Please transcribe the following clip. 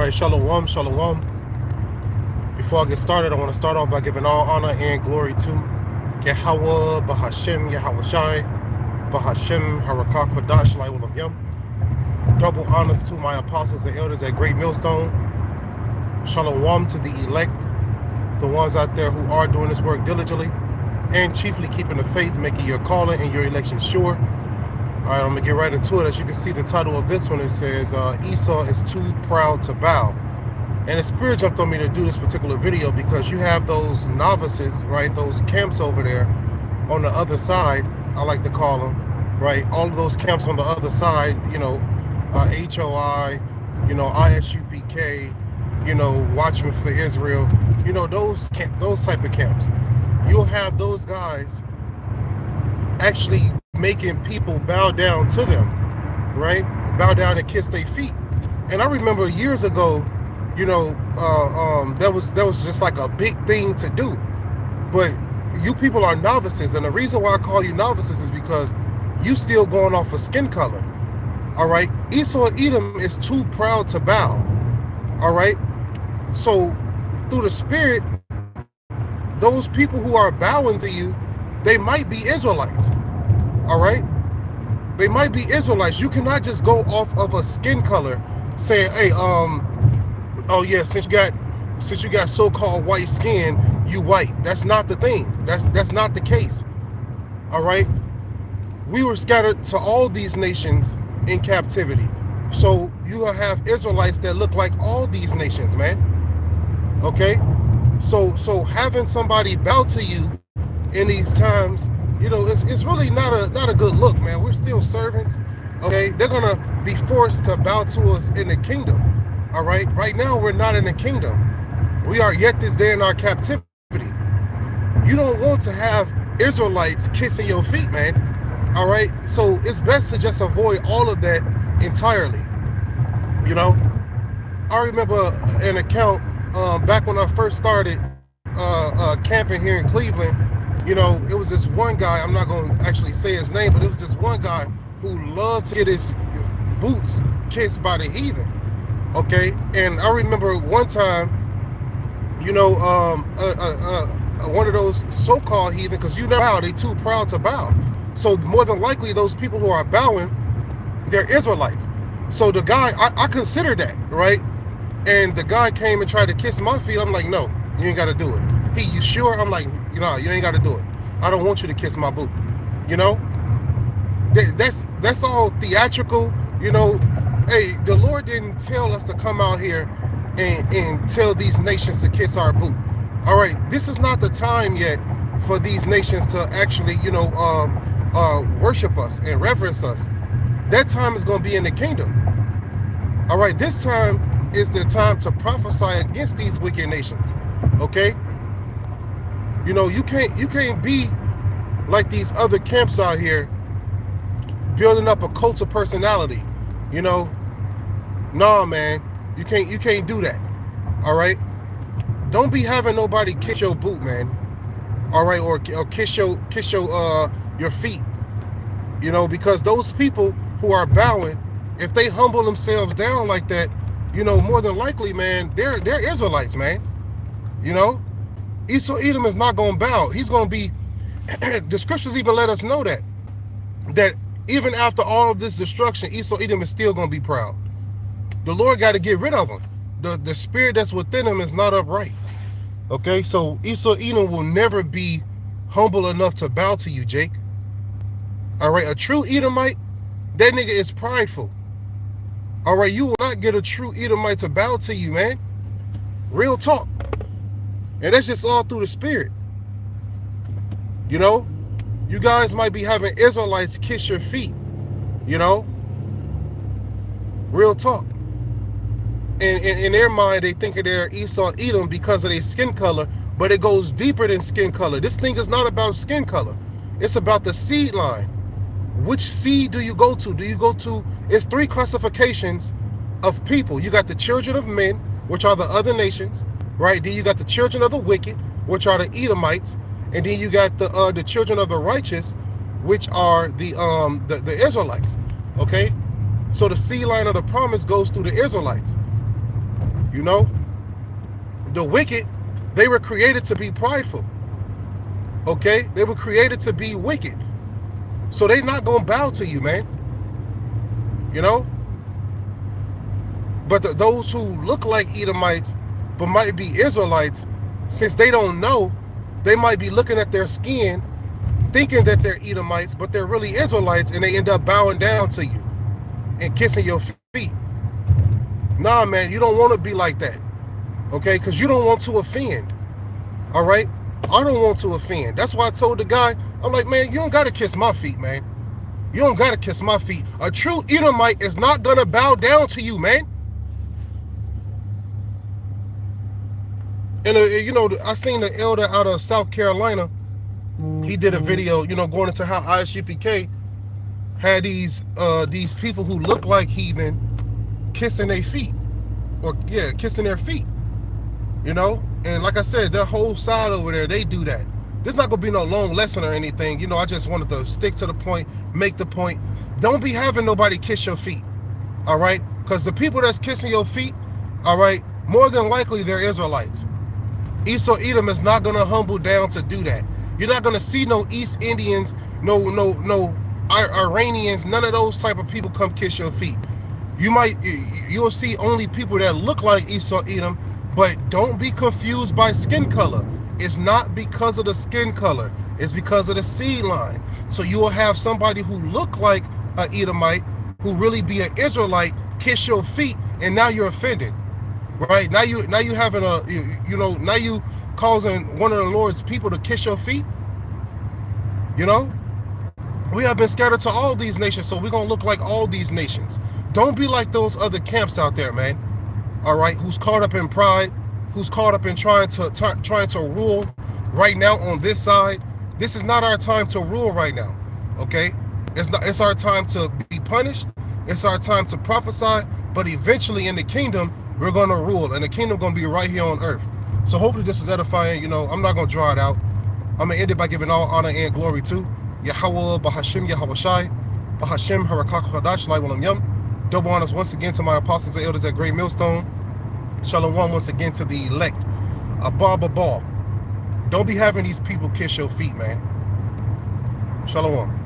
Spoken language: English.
All right, shalom, shalom. Before I get started, I want to start off by giving all honor and glory to Yahweh, Bahashem, Yahweh Shai, Bahashem, Harakah Kodash, Laiwalam Yam. Double honors to my apostles and elders at Great Millstone. Shalom to the elect, the ones out there who are doing this work diligently, and chiefly keeping the faith, making your calling and your election sure. All right, I'm going to get right into it. As you can see, the title of this one, it says, Esau is too proud to bow. And the Spirit jumped on me to do this particular video because you have those novices, right, those camps over there on the other side, I like to call them, right, all of those camps on the other side, you know, HOI, you know, ISUPK, you know, Watchmen for Israel, you know, those type of camps. You'll have those guys actually making people bow down to them, right? Bow down and kiss their feet. And I remember years ago, you know, that was just like a big thing to do. But you people are novices, and the reason why I call you novices is because you still going off of skin color. All right, Esau Edom is too proud to bow. All right, so through the Spirit, those people who are bowing to you, they might be Israelites. All right, they might be Israelites. You cannot just go off of a skin color, saying, "Hey, oh yeah, since you got so-called white skin, you white." That's not the thing. That's not the case. All right, we were scattered to all these nations in captivity, so you will have Israelites that look like all these nations, man. Okay, so having somebody bow to you in these times, you know, it's really not a good look, man. We're still servants. Okay, they're gonna be forced to bow to us in the kingdom. All right, right now we're not in the kingdom. We are yet this day in our captivity. You don't want to have Israelites kissing your feet, man. All right, so it's best to just avoid all of that entirely. You know, I remember an account back when I first started camping here in Cleveland. You know, it was this one guy, I'm not going to actually say his name, but it was this one guy who loved to get his boots kissed by the heathen. Okay, and I remember one time, you know, one of those so-called heathen, because you know how they too proud to bow. So more than likely, those people who are bowing, they're Israelites. So the guy, I consider that, right? And the guy came and tried to kiss my feet. I'm like, no, you ain't got to do it. You sure? I'm like, you know, you ain't got to do it. I don't want you to kiss my boot. You know, that's all theatrical. You know, hey, the Lord didn't tell us to come out here and tell these nations to kiss our boot. All right, this is not the time yet for these nations to actually, you know, worship us and reverence us. That time is going to be in the kingdom. All right, this time is the time to prophesy against these wicked nations. Okay. You know, you can't be like these other camps out here building up a cult of personality. You know, nah, man, you can't do that. All right, don't be having nobody kiss your boot, man. All right, or kiss your feet. You know, because those people who are bowing, if they humble themselves down like that, you know, more than likely, man, they're Israelites, man. You know, Esau Edom is not going to bow. He's going to be, the scriptures even let us know that even after all of this destruction, Esau Edom is still going to be proud. The Lord got to get rid of him. The spirit that's within him is not upright. Okay, so Esau Edom will never be humble enough to bow to you, Jake. All right, a true Edomite, that nigga is prideful. All right, you will not get a true Edomite to bow to you, man. Real talk. And that's just all through the Spirit. You know, you guys might be having Israelites kiss your feet, you know, real talk. And in their mind, they think of their Esau Edom because of their skin color, but it goes deeper than skin color. This thing is not about skin color. It's about the seed line. Which seed do you go to? Do you go to, it's 3 classifications of people. You got the children of men, which are the other nations, right? Then you got the children of the wicked, which are the Edomites, and then you got the children of the righteous, which are the Israelites. Okay, so the seed line of the promise goes through the Israelites. You know, the wicked, they were created to be prideful. Okay, they were created to be wicked, so they not gonna bow to you, man. You know, but those who look like Edomites but might be Israelites, since they don't know, they might be looking at their skin thinking that they're Edomites, but they're really Israelites, and they end up bowing down to you and kissing your feet. Nah, man, you don't want to be like that, okay? Because you don't want to offend, all right? I don't want to offend. That's why I told the guy, I'm like, man, you don't got to kiss my feet, man. You don't got to kiss my feet. A true Edomite is not going to bow down to you, man. And, you know, I seen the elder out of South Carolina. He did a video, you know, going into how ISUPK had these people who look like heathen kissing their feet. Or, yeah, kissing their feet. You know? And like I said, that whole side over there, they do that. There's not going to be no long lesson or anything. You know, I just wanted to stick to the point, make the point. Don't be having nobody kiss your feet. All right? Because the people that's kissing your feet, all right, more than likely they're Israelites. Esau Edom is not going to humble down to do that. You're not going to see no East Indians, no Iranians, none of those type of people come kiss your feet. You'll see only people that look like Esau Edom, but don't be confused by skin color. It's not because of the skin color. It's because of the seed line. So you will have somebody who look like an Edomite, who really be an Israelite, kiss your feet, and now you're offended. Right? Now you having now you causing one of the Lord's people to kiss your feet. You know? We have been scattered to all these nations, so we're gonna look like all these nations. Don't be like those other camps out there, man. All right, who's caught up in pride, who's caught up in trying to rule right now on this side. This is not our time to rule right now. Okay? It's our time to be punished. It's our time to prophesy, but eventually in the kingdom, we're going to rule, and the kingdom going to be right here on earth. So hopefully this is edifying. You know, I'm not going to draw it out. I'm going to end it by giving all honor and glory to Yahweh, Bahashim, Yahweh Shai, Bahashim, Harakak Hadash, Lai Walam Yum. Double honors once again to my apostles and elders at Great Millstone. Shalom once again to the elect. Abba Ball. Don't be having these people kiss your feet, man. Shalom.